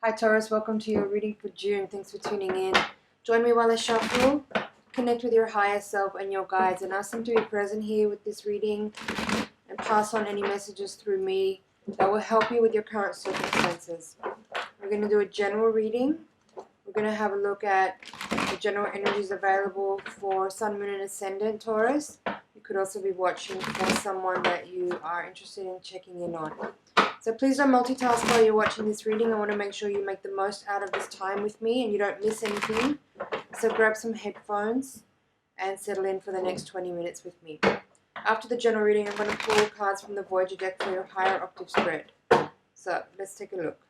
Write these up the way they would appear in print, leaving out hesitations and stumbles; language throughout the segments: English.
Hi Taurus, welcome to your reading for June. Thanks for tuning in. Join me while I shuffle. Connect with your higher self and your guides and ask them to be present here with this reading and pass on any messages through me that will help you with your current circumstances. We're going to do a general reading. We're going to have a look at the general energies available for Sun, Moon and Ascendant Taurus. You could also be watching for someone that you are interested in checking in on. So please don't multitask while you're watching this reading. I want to make sure you make the most out of this time with me and you don't miss anything. So grab some headphones and settle in for the next 20 minutes with me. After the general reading, I'm going to pull cards from the Voyager deck for your higher octave spread. So let's take a look.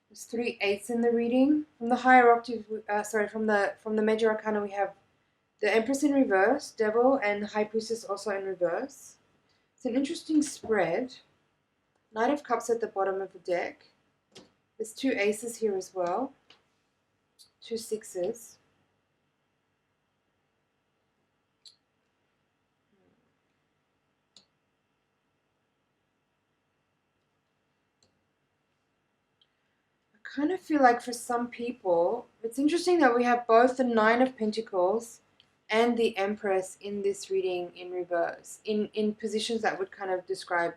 There's 3 8s in the reading. From the higher octave, from the major arcana, we have the Empress in reverse, Devil, and High Priestess also in reverse. It's an interesting spread. Knight of Cups at the bottom of the deck. There's 2 aces here as well. 2 6s. Kind of feel like for some people, it's interesting that we have both the 9 of Pentacles and the Empress in this reading in reverse, in positions that would kind of describe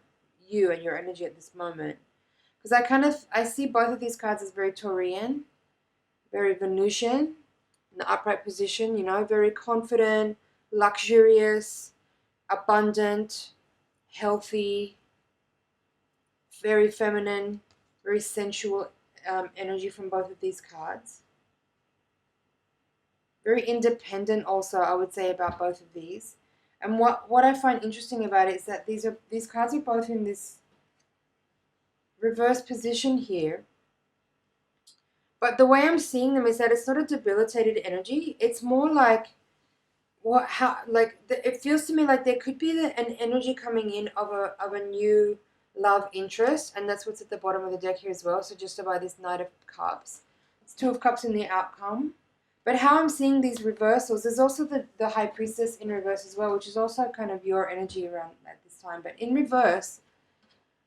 you and your energy at this moment. Because I see both of these cards as very Taurian, very Venusian, in the upright position, you know, very confident, luxurious, abundant, healthy, very feminine, very sensual energy from both of these cards. Very independent also, I would say, about both of these. And what I find interesting about it is that these cards are both in this reverse position here. But the way I'm seeing them is that it's not a debilitated energy. It's more like it feels to me like there could be an energy coming in of a new love interest, and that's what's at the bottom of the deck here as well. So just about this Knight of Cups. It's 2 of Cups in the outcome. But how I'm seeing these reversals, there's also the High Priestess in reverse as well, which is also kind of your energy around at this time. But in reverse,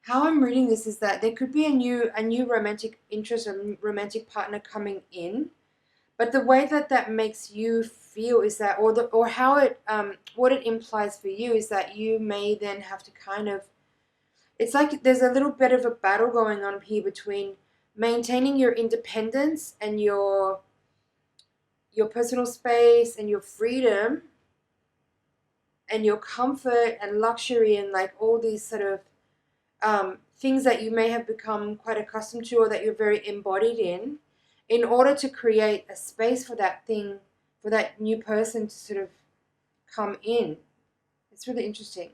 how I'm reading this is that there could be a new romantic interest or romantic partner coming in. But the way that makes you feel is that, what it implies for you is that you may then have to kind of, it's like there's a little bit of a battle going on here between maintaining your independence and your personal space and your freedom and your comfort and luxury and like all these sort of things that you may have become quite accustomed to or that you're very embodied in order to create a space for that thing, for that new person to sort of come in. It's really interesting.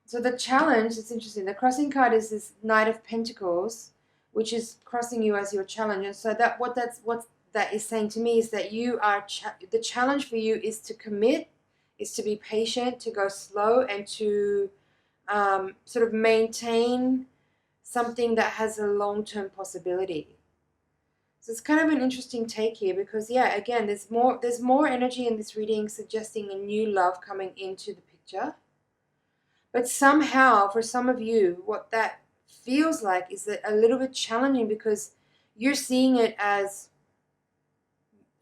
So the challenge, it's interesting, the crossing card is this Knight of Pentacles, which is crossing you as your challenge. And so what that is saying to me is that you are, the challenge for you is to commit, is to be patient, to go slow, and to sort of maintain something that has a long-term possibility. So it's kind of an interesting take here because, yeah, again, there's more energy in this reading suggesting a new love coming into the picture. But somehow, for some of you, what that feels like is that a little bit challenging because you're seeing it as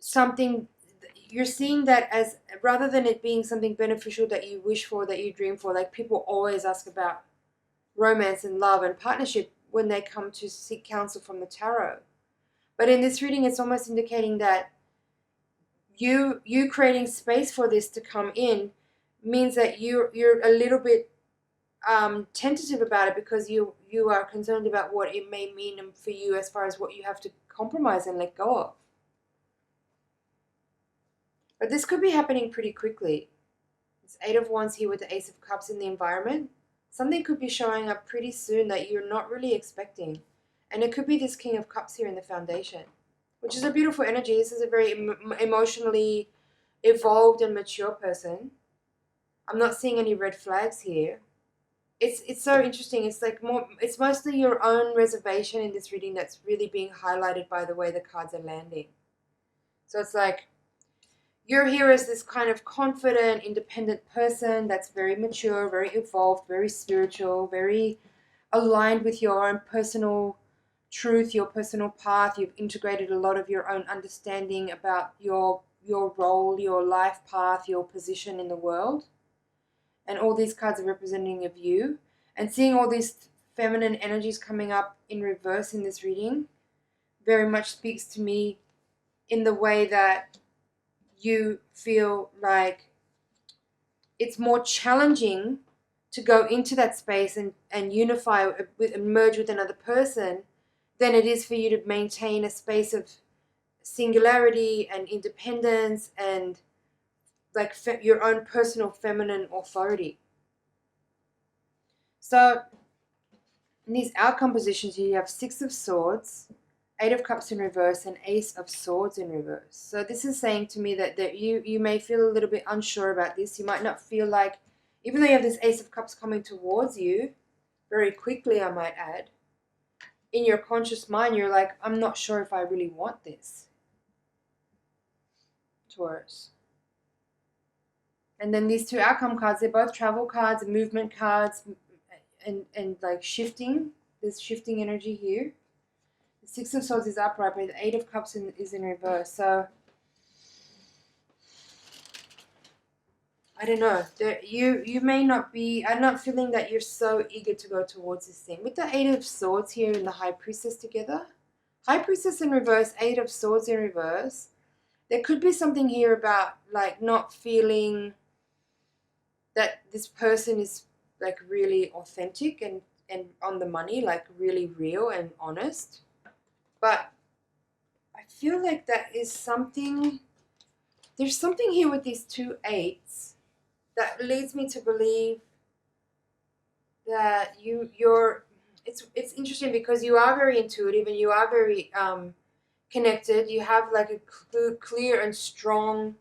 something, you're seeing that as, rather than it being something beneficial that you wish for, that you dream for, like people always ask about romance and love and partnership when they come to seek counsel from the tarot. But in this reading, it's almost indicating that you creating space for this to come in means that you're a little bit tentative about it because you are concerned about what it may mean for you as far as what you have to compromise and let go of. But this could be happening pretty quickly. It's 8 of Wands here with the Ace of Cups in the environment. Something could be showing up pretty soon that you're not really expecting. And it could be this King of Cups here in the foundation, which is a beautiful energy. This is a very emotionally evolved and mature person. I'm not seeing any red flags here. it's so interesting. It's like it's mostly your own reservation in this reading that's really being highlighted by the way the cards are landing. So it's like you're here as this kind of confident, independent person that's very mature, very evolved, very spiritual, very aligned with your own personal truth, your personal path. You've integrated a lot of your own understanding about your role, your life path, your position in the world. And all these cards are representing of you. And seeing all these feminine energies coming up in reverse in this reading very much speaks to me in the way that you feel like it's more challenging to go into that space and unify and merge with another person than it is for you to maintain a space of singularity and independence and like your own personal feminine authority. So in these outcome positions, you have Six of Swords, Eight of Cups in reverse, and Ace of Swords in reverse. So this is saying to me that you may feel a little bit unsure about this. You might not feel like, even though you have this Ace of Cups coming towards you, very quickly I might add, in your conscious mind you're like, I'm not sure if I really want this, Taurus. And then these two outcome cards, they're both travel cards, movement cards, and like shifting. There's shifting energy here. The Six of Swords is upright, but the Eight of Cups is in reverse. So I don't know. You may not be. I'm not feeling that you're so eager to go towards this thing. With the Eight of Swords here and the High Priestess together, High Priestess in reverse, Eight of Swords in reverse. There could be something here about like not feeling that this person is like really authentic and on the money, like really real and honest. But I feel like that is something, there's something here with these two eights that leads me to believe that you're, it's interesting because you are very intuitive and you are very connected. You have like a clear and strong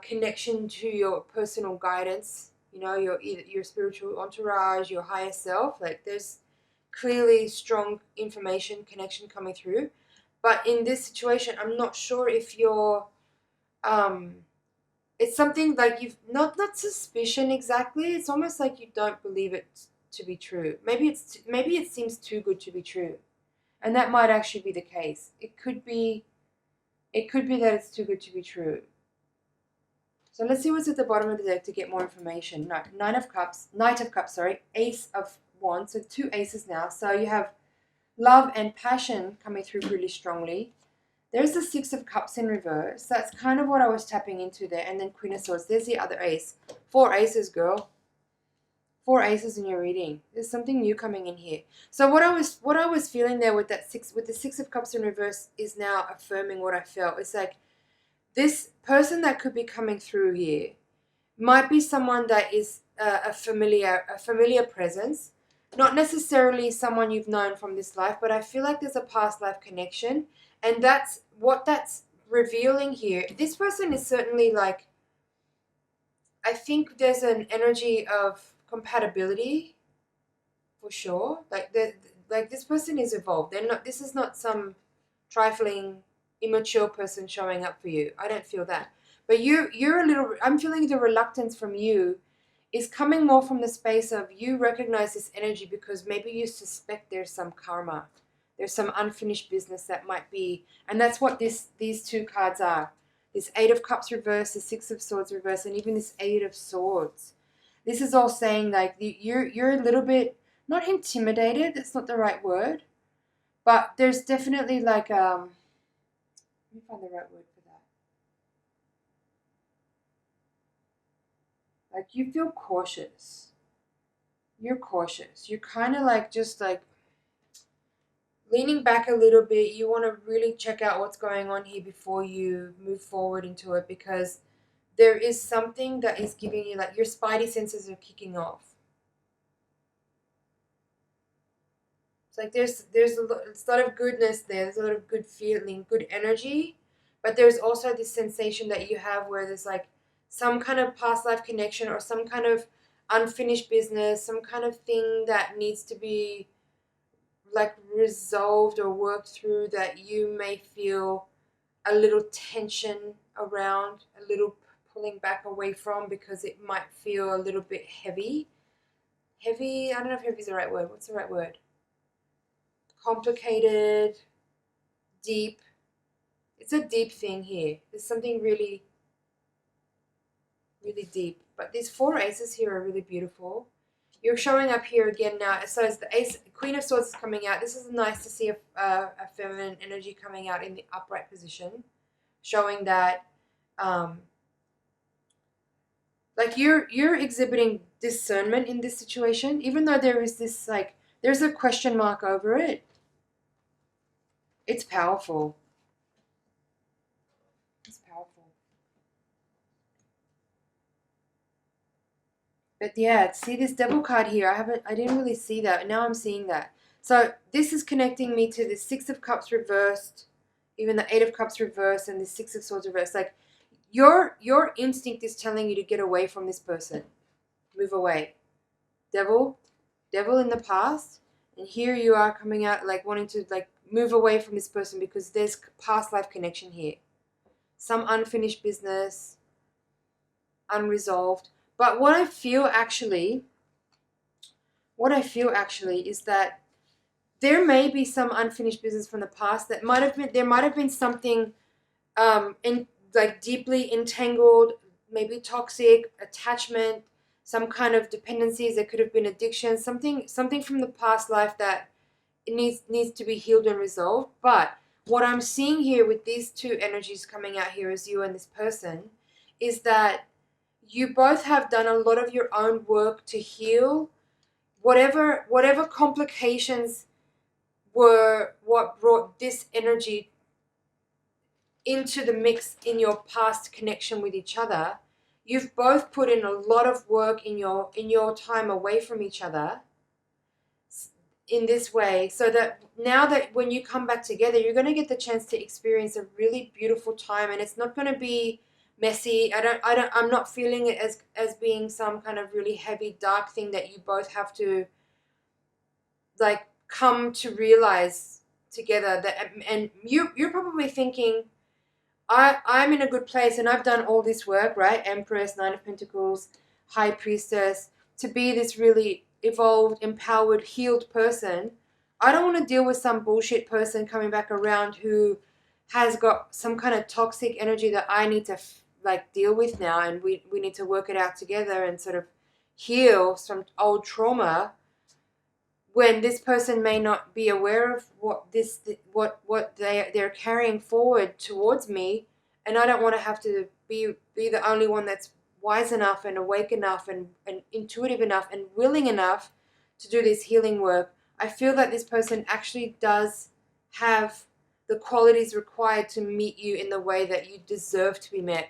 connection to your personal guidance, you know, your spiritual entourage, your higher self. Like there's clearly strong information connection coming through. But in this situation, I'm not sure if you're it's something like you've not suspicion exactly. It's almost like you don't believe it to be true. Maybe it seems too good to be true. And that might actually be the case. It could be that it's too good to be true. So let's see what's at the bottom of the deck to get more information. No, Knight of Cups, Ace of Wands. So two aces now. So you have love and passion coming through really strongly. There's the Six of Cups in reverse. That's kind of what I was tapping into there. And then Queen of Swords. There's the other ace. Four aces, girl. Four aces in your reading. There's something new coming in here. So what I was feeling there with the Six of Cups in reverse is now affirming what I felt. It's like this person that could be coming through here might be someone that is a familiar presence, not necessarily someone you've known from this life, but I feel like there's a past life connection, and that's what that's revealing here. This person is certainly like, I think there's an energy of compatibility for sure. Like this person is evolved. This is not some trifling immature person showing up for you. I don't feel that. But you're a little, I'm feeling the reluctance from you is coming more from the space of you recognize this energy because maybe you suspect there's some karma. There's some unfinished business that might be, and that's what these two cards are. This Eight of Cups reverse, the Six of Swords reverse, and even this Eight of Swords. This is all saying like you're a little bit, not intimidated, that's not the right word, but there's definitely like let me find the right word for that. Like you feel cautious. You're cautious. You're kind of like just like leaning back a little bit. You want to really check out what's going on here before you move forward into it, because there is something that is giving you, like your spidey senses are kicking off. It's like there's a lot of goodness there. There's a lot of good feeling, good energy, but there's also this sensation that you have where there's like some kind of past life connection or some kind of unfinished business, some kind of thing that needs to be like resolved or worked through, that you may feel a little tension around, a little pulling back away from, because it might feel a little bit heavy. Heavy, I don't know if heavy is the right word. What's the right word? Complicated, deep. It's a deep thing here. There's something really, really deep. But these 4 aces here are really beautiful. You're showing up here again now. So as the ace, Queen of Swords is coming out. This is nice to see a feminine energy coming out in the upright position, showing that like you're exhibiting discernment in this situation, even though there is this like there's a question mark over it. It's powerful. It's powerful. But yeah, see this Devil card here. I didn't really see that. Now I'm seeing that. So this is connecting me to the 6 of Cups reversed, even the 8 of Cups reversed, and the 6 of Swords reversed. Like your instinct is telling you to get away from this person. Move away. Devil in the past, and here you are coming out like wanting to like move away from this person because there's past life connection here. Some unfinished business, unresolved. But what I feel actually is that there may be some unfinished business from the past that there might have been something in like deeply entangled, maybe toxic attachment, some kind of dependencies. There could have been addiction, something from the past life that it needs to be healed and resolved. But what I'm seeing here with these 2 energies coming out here as you and this person is that you both have done a lot of your own work to heal whatever complications were what brought this energy into the mix in your past connection with each other. You've both put in a lot of work in your time away from each other in this way, so that now that when you come back together, you're going to get the chance to experience a really beautiful time, and it's not going to be messy. I'm not feeling it as being some kind of really heavy dark thing that you both have to like come to realize together. That and you're probably thinking, I'm in a good place and I've done all this work, right? Empress, 9 of Pentacles, High Priestess, to be this really evolved, empowered, healed person. I don't want to deal with some bullshit person coming back around who has got some kind of toxic energy that I need to like deal with now, and we need to work it out together and sort of heal some old trauma, when this person may not be aware of what they're carrying forward towards me, and I don't want to have to be the only one that's wise enough and awake enough and intuitive enough and willing enough to do this healing work. I feel that this person actually does have the qualities required to meet you in the way that you deserve to be met.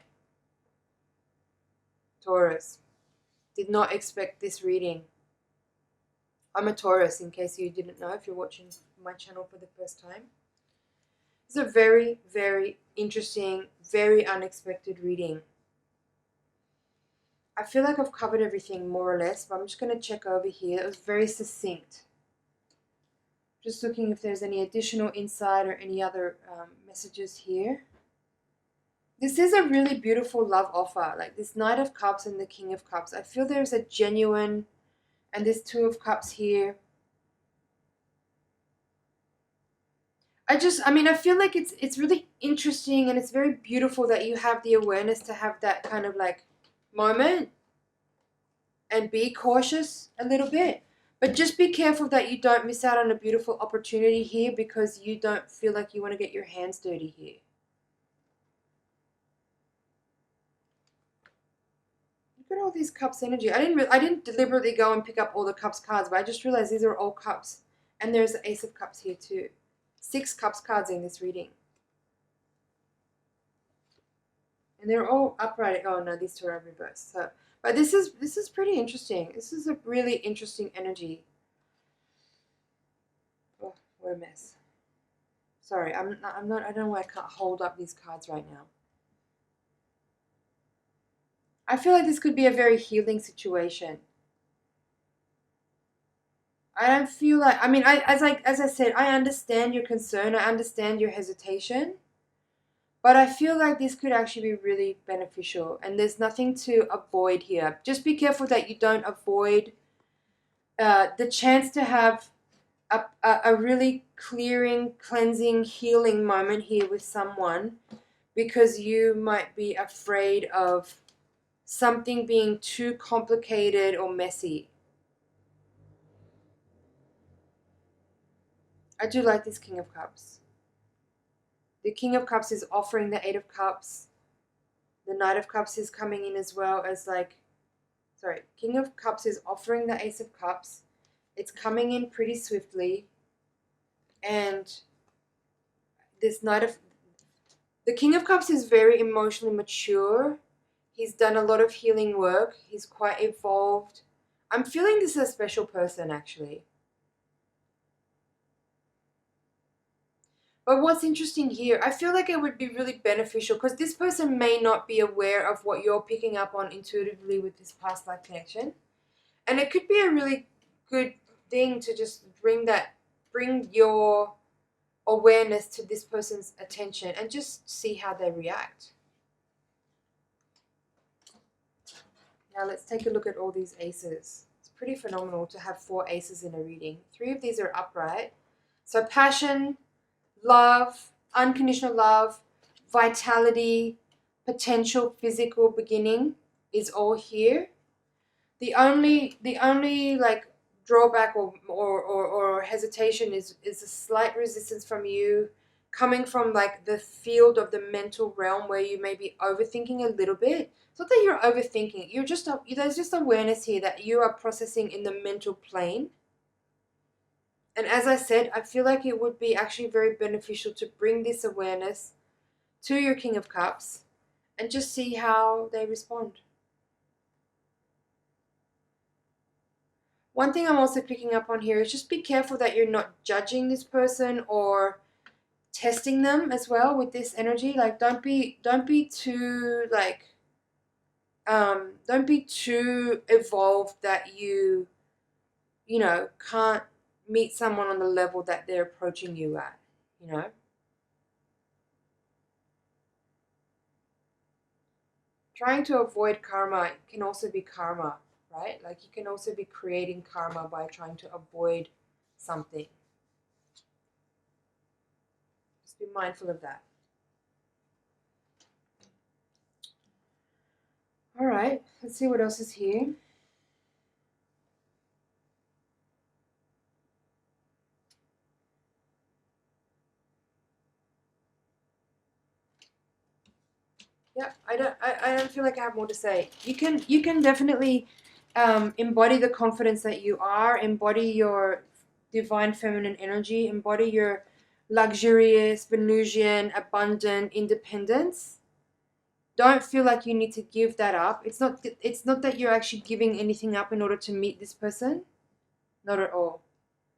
Taurus, did not expect this reading. I'm a Taurus, in case you didn't know, if you're watching my channel for the first time. It's a very, very interesting, very unexpected reading. I feel like I've covered everything more or less, but I'm just going to check over here. It was very succinct. Just looking if there's any additional insight or any other messages here. This is a really beautiful love offer, like this Knight of Cups and the King of Cups. I feel there's a genuine, and this 2 of Cups here. I feel like it's really interesting, and it's very beautiful that you have the awareness to have that kind of like moment and be cautious a little bit. But just be careful that you don't miss out on a beautiful opportunity here because you don't feel like you want to get your hands dirty here. Look at all these cups energy. I didn't deliberately go and pick up all the cups cards, but I just realized these are all cups. And there's the Ace of Cups here too. 6 cups cards in this reading. And they're all upright. Oh no, these 2 are reversed. So, but this is pretty interesting. This is a really interesting energy. Oh, what a mess. Sorry, I don't know why I can't hold up these cards right now. I feel like this could be a very healing situation. I don't feel like, I mean, as I said, I understand your concern, I understand your hesitation, but I feel like this could actually be really beneficial, and there's nothing to avoid here. Just be careful that you don't avoid the chance to have a really clearing, cleansing, healing moment here with someone, because you might be afraid of something being too complicated or messy. I do like this King of Cups. The King of Cups is offering the Eight of Cups. The Knight of Cups is coming in as well as King of Cups is offering the Ace of Cups. It's coming in pretty swiftly. And this the King of Cups is very emotionally mature. He's done a lot of healing work. He's quite evolved. I'm feeling this is a special person, actually. But what's interesting here, I feel like it would be really beneficial, because this person may not be aware of what you're picking up on intuitively with this past life connection. And it could be a really good thing to just bring your awareness to this person's attention and just see how they react. Now let's take a look at all these aces. It's pretty phenomenal to have 4 aces in a reading. 3 of these are upright. So passion, love, unconditional love, vitality, potential physical beginning is all here. The only like drawback or hesitation is a slight resistance from you, coming from like the field of the mental realm, where you may be overthinking a little bit. It's not that you're overthinking. There's just awareness here that you are processing in the mental plane. And as I said, I feel like it would be actually very beneficial to bring this awareness to your King of Cups and just see how they respond. One thing I'm also picking up on here is just be careful that you're not judging this person or testing them as well with this energy. Like don't be too don't be too evolved that you can't meet someone on the level that they're approaching you at, Trying to avoid karma can also be karma, right? Like you can also be creating karma by trying to avoid something. Just be mindful of that. All right, let's see what else is here. Yeah, I don't feel like I have more to say. You can definitely embody the confidence that you are, embody your divine feminine energy, embody your luxurious, Venusian, abundant independence. Don't feel like you need to give that up. It's not that you're actually giving anything up in order to meet this person. Not at all.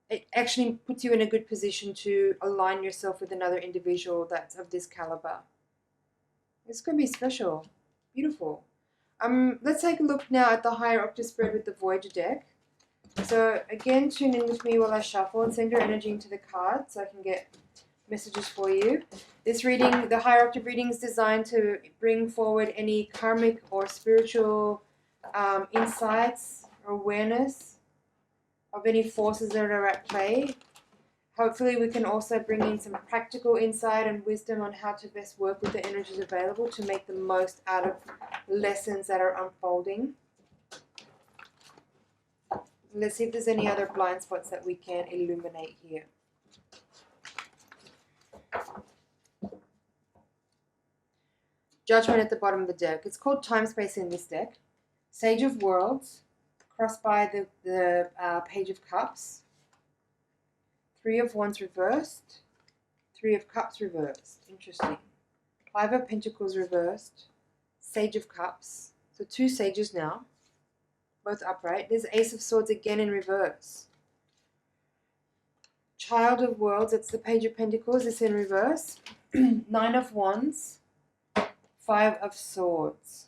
It actually puts you in a good position to align yourself with another individual that's of this caliber. It's going to be special. Beautiful. Let's take a look now at the higher octave spread with the Voyager deck. So again, tune in with me while I shuffle and send your energy into the card so I can get messages for you. This reading, the higher octave reading, is designed to bring forward any karmic or spiritual insights or awareness of any forces that are at play. Hopefully we can also bring in some practical insight and wisdom on how to best work with the energies available to make the most out of lessons that are unfolding. Let's see if there's any other blind spots that we can illuminate here. Judgment at the bottom of the deck. It's called Time Space in this deck. Sage of Worlds, crossed by the Page of Cups. 3 of Wands reversed. 3 of Cups reversed. Interesting. 5 of Pentacles reversed. Sage of Cups. So 2 sages now. Both upright. There's Ace of Swords again in reverse. Child of Worlds, it's the Page of Pentacles, it's in reverse. 9 of Wands. 5 of Swords.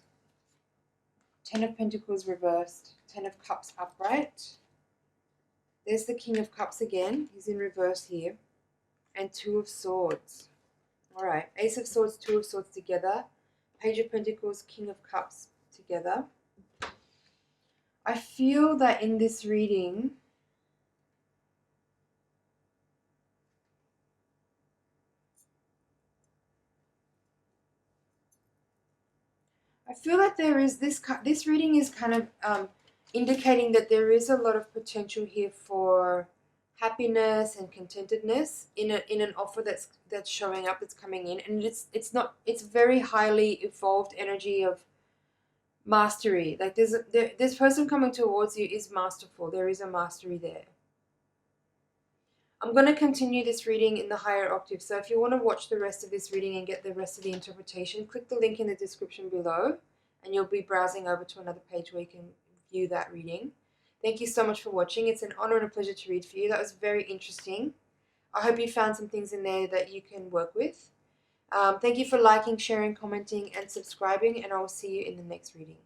10 of Pentacles reversed. 10 of Cups upright. There's the King of Cups again. He's in reverse here. And Two of Swords. All right. Ace of Swords, Two of Swords together. Page of Pentacles, King of Cups together. I feel that in this reading, I feel that there is this reading is kind of indicating that there is a lot of potential here for happiness and contentedness in an offer that's showing up, that's coming in, and it's very highly evolved energy of mastery. Like this person coming towards you is masterful. There is a mastery there. I'm going to continue this reading in the higher octave. So if you want to watch the rest of this reading and get the rest of the interpretation, click the link in the description below and you'll be browsing over to another page where you can view that reading. Thank you so much for watching. It's an honor and a pleasure to read for you. That was very interesting. I hope you found some things in there that you can work with. Thank you for liking, sharing, commenting, and subscribing, and I will see you in the next reading.